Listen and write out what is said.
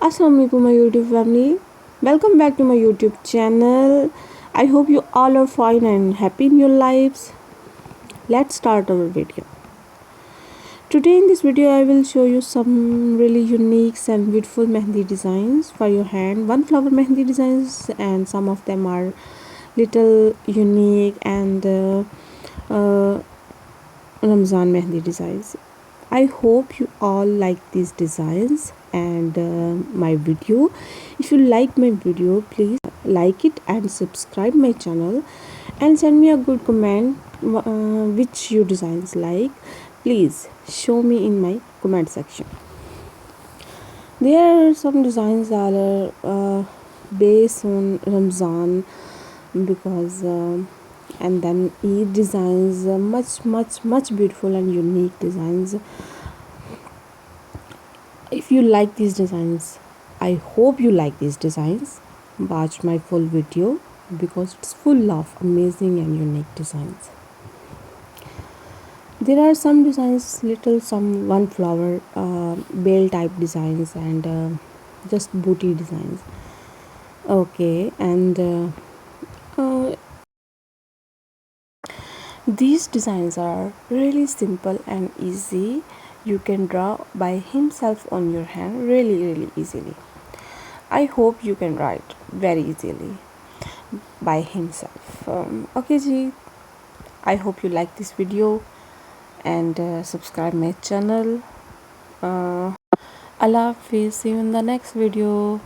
Assalamualaikum my YouTube family. Welcome back to my YouTube channel. I hope you all are fine and happy in your lives. Let's start our video. Today in this video I will show you some really unique and beautiful mehndi designs for your hand. One flower mehndi designs and some of them are little unique and uh, Ramzan mehndi designs. I hope you all like these designs and my video. If you like my video, please like it and subscribe my channel and send me a good comment which you designs like. Please show me in my comment section. There are some designs that are based on Ramzan because and then Eid designs much beautiful and unique designs. If you like these designs, I hope you like these designs. Watch my full video because it's full of amazing and unique designs. There are some designs, little some one flower, bell type designs and just booty designs. Okay, and these designs are really simple and easy. You can draw by himself on your hand really easily. I hope you can write very easily by himself. Okay ji, I hope you like this video and subscribe my channel. Allah Hafiz, see you in the next video.